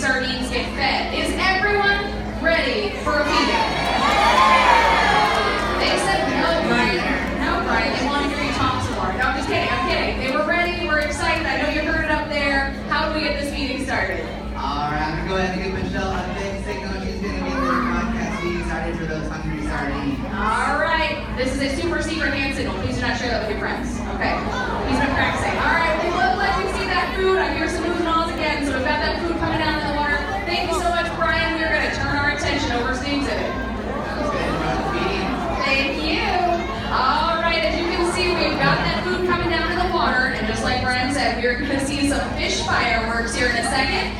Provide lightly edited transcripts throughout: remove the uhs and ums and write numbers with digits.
sardines get fed. Is everyone ready for a feeding? They said no, Brian. No, Brian. They want to hear you talk some more. No, I'm just kidding. I'm kidding. They were ready. We're excited. I know you heard it up there. How do we get this meeting started? All right, I'm going to go ahead and give Michelle a big signal. She's going to get this podcast meeting started for those hungry sardines. All right. This is a super secret hand signal. Please do not share that with your friends. Okay. He's been practicing. All right. We love letting you see that food. I hear some oohs and ahs again. So we've got that food coming down in the water. Thank you so much, Brian. We're going to turn our attention over to the exhibit. Thank you. All right. As you can see, we've got that food coming down in the water. And just like Brian said, we're going to see some fish fireworks here in a second.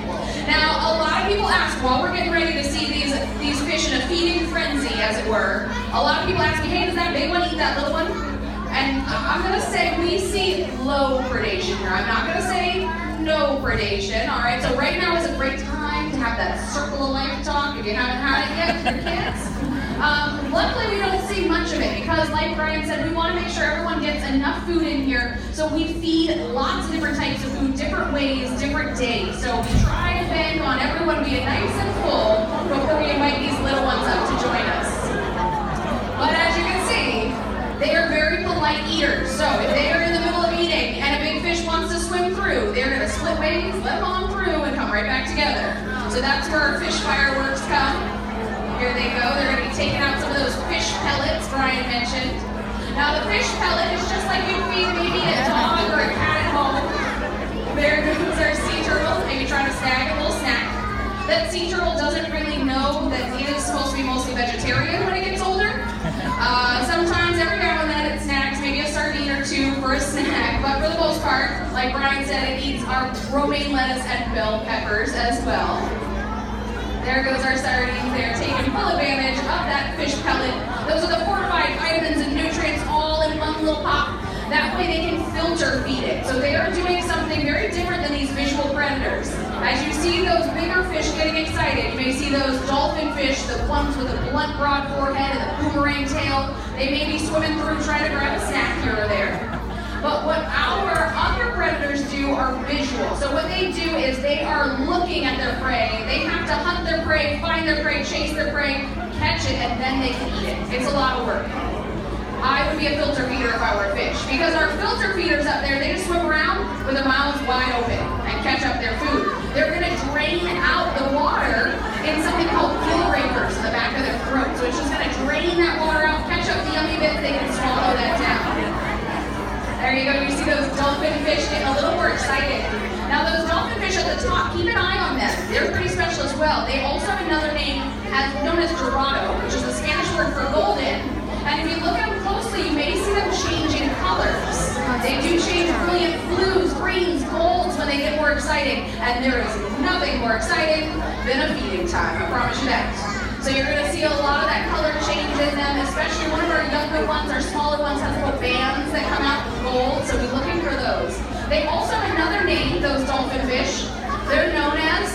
Now, a lot of people ask, while we're getting ready to see these fish in a feeding frenzy, as it were, a lot of people ask me, hey, does that big one eat that little one? And I'm going to say we see low predation here. I'm not going to say no predation, all right? So right now is a great time to have that circle of life talk if you haven't had it yet with your kids. Luckily, we don't see much of it because, like Brian said, we want to make sure everyone gets enough food in here. So we feed lots of different types of food, different ways, different days. So we try to bang on everyone being nice and full before we invite these little ones up to join us. But as you can see, they are very polite eaters. So if they are in the middle of eating and a big fish wants to swim through, they're going to split ways, let them on through, and come right back together. So that's where our fish fireworks come. Here they go. They're going to be taking out some of those fish pellets Brian mentioned. Now the fish pellet is just like you feed maybe a dog or a cat at home. There goes our sea turtle, maybe trying to snag a little snack. That sea turtle doesn't really know that it is supposed to be mostly vegetarian when it gets older. Sometimes every now and then it snacks maybe a sardine or two for a snack, but for the most part, like Brian said, it eats our romaine lettuce and bell peppers as well. There goes our sardines. They're taking full advantage of that fish pellet. Those are the fortified vitamins and nutrients all in one little pop. That way they can filter feed it. So they are doing something very different than these visual predators. As you see those bigger fish getting excited, you may see those dolphin fish, the ones with a blunt, broad forehead and a boomerang tail. They may be swimming through trying to grab a snack here or there. But what our other predators do are visual. So what they do is they are looking at their prey. They have to hunt their prey, find their prey, chase their prey, catch it, and then they can eat it. It's a lot of work. I would be a filter feeder if I were a fish. Because our filter feeders up there, they just swim around with their mouths wide open and catch up their food. They're going to drain out the water in something called gill rakers in the back of their throat. So it's just going to drain that water out, catch up the yummy bits, they can swallow that down. There you go, you see those dolphin fish getting a little more excited. Now those dolphin fish at the top, keep an eye on them. They're pretty special as well. They also have another name known as dorado, which is the Spanish word for golden. And if you look at them closely, you may see them changing colors. They do change brilliant blues, greens, golds when they get more exciting. And there is nothing more exciting than a feeding time, I promise you that. So you're going to see a lot of that color change in them, especially one of our younger ones, our smaller ones, has little bands that come out with gold, so we're looking for those. They also have another name, those dolphin fish. They're known as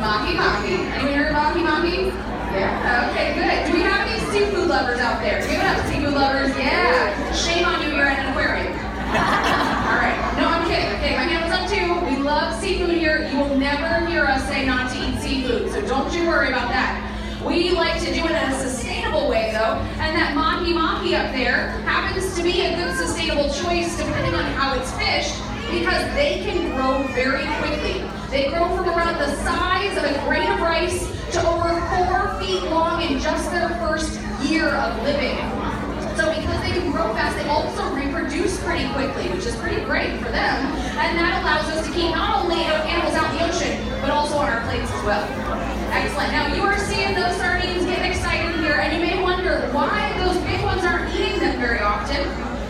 mahi-mahi. Anyone heard of mahi-mahi? Yeah, okay, good. Do we have any seafood lovers out there? Do we have seafood lovers? Yeah. Shame on you, you're at an aquarium. All right. No, I'm kidding. Okay, my hand was up too. We love seafood here. You will never hear us say not to eat seafood, so don't you worry about that. We like to do it in a sustainable way, though, and that mahi-mahi up there happens to be a good sustainable choice depending on how it's fished because they can grow very quickly. They grow from around the size of a grain of rice to over 4 feet long in just their first year of living. So because they can grow fast, they also reproduce pretty quickly, which is pretty great for them, and that allows us to keep not only animals out in the ocean, but also on our plates as well. Excellent. Now you are seeing those sardines getting excited here, and you may wonder why those big ones aren't eating them very often.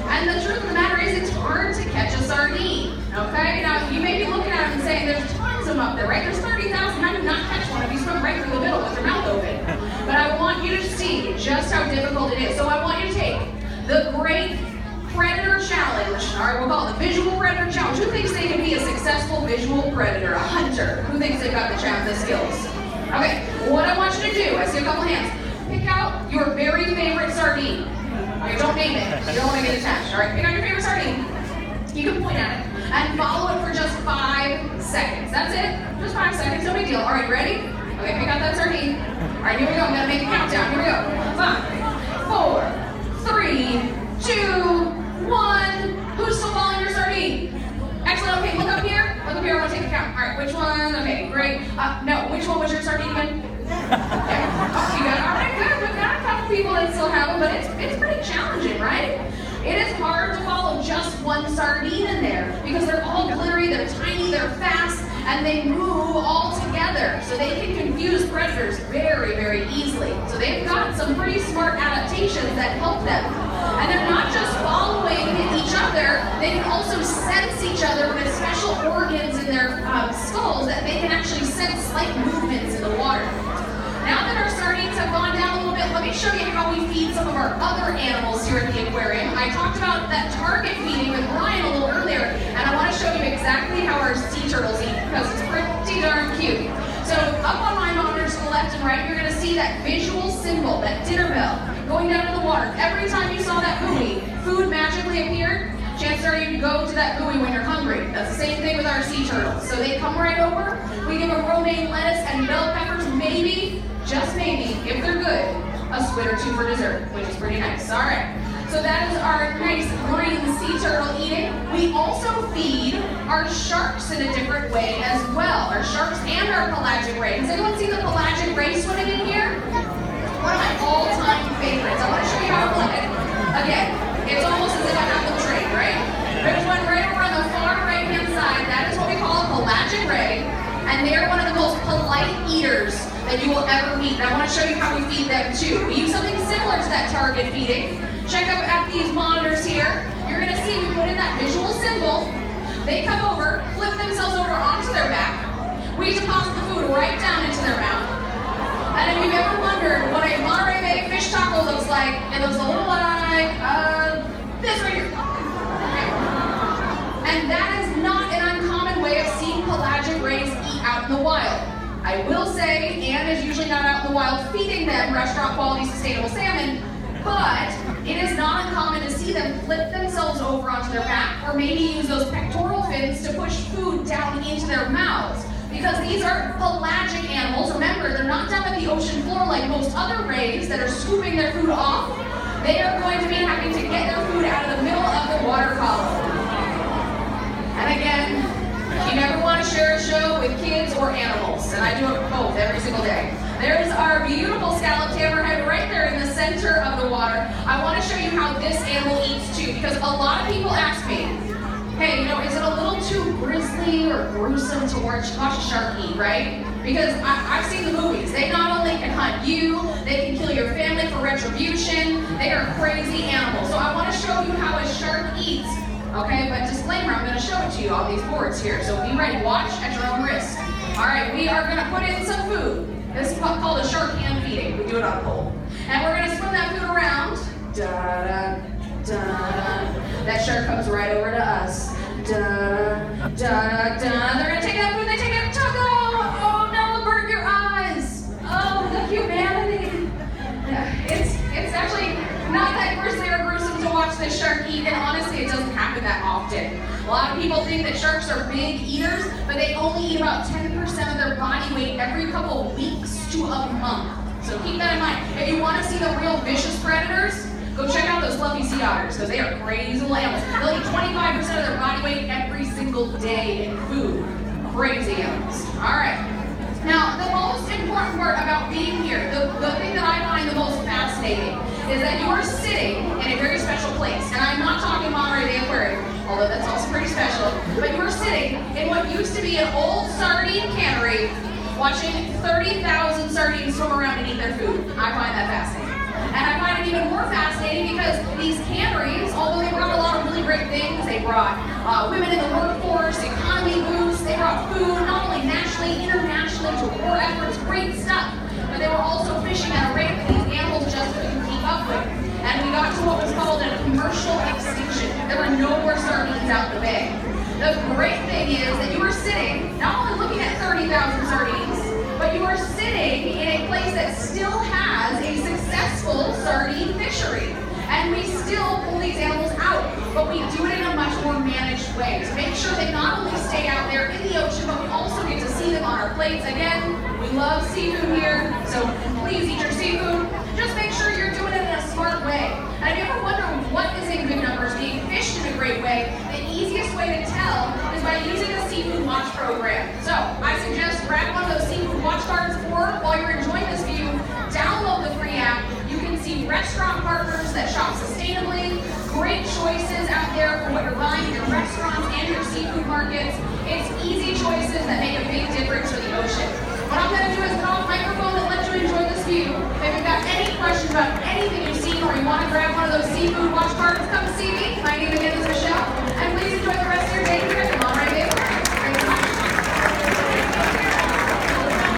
And the truth of the matter is it's hard to catch a sardine. Okay? Now you may be looking at them and saying there's tons of them up there, right? There's 30,000. How do you not catch one if you swim right through the middle with your mouth open? But I want you to see just how difficult it is. So I want you to take the Great Predator Challenge. All right, we'll call it the Visual Predator Challenge. Who thinks they can be a successful visual predator, a hunter? Who thinks they've got the skills? Okay, what I want you to do, I see a couple hands, pick out your very favorite sardine. Okay, don't name it. You don't want to get attached, all right? Pick out your favorite sardine. You can point at it and follow it for just 5 seconds. That's it. Just 5 seconds. No big deal. All right, ready? Okay, pick out that sardine. All right, here we go. I'm gonna make a countdown. Here we go. 5, 4, 3, 2, 1. Who's still following your sardine? Excellent. Okay, look up here. Look up here. I want to take a count. All right, which one? Okay, great. No, which one was your sardine again? Okay. Oh, you got it. All right, good. We've got a couple people that still have them, but it's pretty challenging, right? It is hard to follow just one sardine in there because they're all glittery, they're tiny, they're fast, and they move all together. So they can confuse predators very, very easily. So they've got some pretty smart adaptations that help them. And they're not just following each other, they can also sense each other with special organs in their skulls that they can actually sense slight movements in the water. Now that our sardines have gone down a little bit, let me show you how we feed some of our other animals here at the aquarium. I talked about that target feeding with Ryan a little earlier, and I want to show you exactly how our sea turtles eat because it's pretty darn cute. So up on my monitors to the left and right, you're going to see that visual symbol, that dinner bell, going down to the water. Every time you saw that buoy, food magically appeared. Chances are you go to that buoy when you're hungry. That's the same thing with our sea turtles. So they come right over. We give them romaine lettuce and bell peppers, maybe, just maybe, if they're good, a squid or two for dessert, which is pretty nice. All right. So that is our nice marine sea turtle eating. We also feed our sharks in a different way as well. Our sharks and our pelagic ray. Has anyone seen the pelagic ray swimming in here? One of my all-time favorites. I want to show you how to play it. Again, it's almost as if I have them trained, right? There's one right over on the far right-hand side. That is what we call a pelagic ray. And they are one of the most polite eaters that you will ever meet. And I want to show you how we feed them too. We use something similar to that target feeding. Check out at these monitors here. You're going to see we put in that visual symbol. They come over, flip themselves over onto their back. We deposit the food right down into their mouth. And if you've ever wondered what a Monterey Bay fish taco looks like, it looks a little like this right here. Okay. And that is not an uncommon way of seeing pelagic rays eat out in the wild. I will say, Anne is usually not out in the wild feeding them restaurant quality sustainable salmon, but it is not uncommon to see them flip themselves over onto their back or maybe use those pectoral fins to push food down into their mouths. Because these are pelagic animals. Remember, they're not down at the ocean floor like most other rays that are scooping their food off. They are going to be having to get their food out of the middle of the water column. And again, you never want to share a show with kids or animals, and I do it both every single day. There's our beautiful scalloped hammerhead right there in the center of the water. I want to show you how this animal eats too, because a lot of people ask me, hey, is it a little too grisly or gruesome to watch a shark eat, right? Because I've seen the movies. They not only can hunt you, they can kill your family for retribution. They are crazy animals. So I want to show you how a shark eats. Okay, but disclaimer, I'm going to show it to you on these boards here. So be ready, watch at your own risk. All right, we are going to put in some food. This is called a shark hand feeding. We do it on a pole. And we're going to swim that food around. That shark comes right over to us. They're going to take that food, they take it, taco! Oh no, burn your eyes! Oh, the humanity! It's actually not that grisly or gruesome to watch this shark eat, and honestly, it doesn't happen that often. A lot of people think that sharks are big eaters, but they only eat about 10% of their body weight every couple weeks to a month. So keep that in mind. If you want to see the real vicious predators, go check out those fluffy sea otters, because they are crazy little animals. They'll eat 25% of their body weight every single day in food. Crazy animals. All right. Now, the most important part about being here, the thing that I find the most fascinating, is that you are sitting in a very special place. And I'm not talking Monterey Bay Aquarium, although that's also pretty special, but you are sitting in what used to be an old sardine cannery, watching 30,000 sardines swim around and eat their food. I find that fascinating. And I find it even more fascinating because these canneries, although they brought a lot of really great things, they brought women in the workforce, economy boosts, they brought food, not only nationally, internationally, to war efforts, great stuff, but they were also fishing at a rate that these animals just couldn't keep up with. And we got to what was called a commercial extinction. There were no more sardines out in the bay. The great thing is that you are sitting, not only looking at 30,000 sardines, but you are sitting in a place that still has a successful sardine fishery. And we still pull these animals out but we do it in a much more managed way to make sure they not only stay out there in the ocean, but we also get to see them on our plates. Again, we love seafood here, so please eat your seafood. Just make sure you're doing it in a smart way. And if you ever wonder what is in good numbers being fished in a great way, the easiest way to tell is by using the Seafood Watch program. So I suggest grab one of those Seafood Watch cards, or while you're enjoying this view, download the free app. You can see restaurant partners that shop sustainably, great choices out there for what you're buying in your restaurants and your seafood markets. It's easy choices that make a big difference for the ocean. What I'm going to do is cut off the microphone and let you enjoy this view. If you've got any questions about anything you've seen, or you want to grab one of those Seafood Watch cards, come see me. My name again is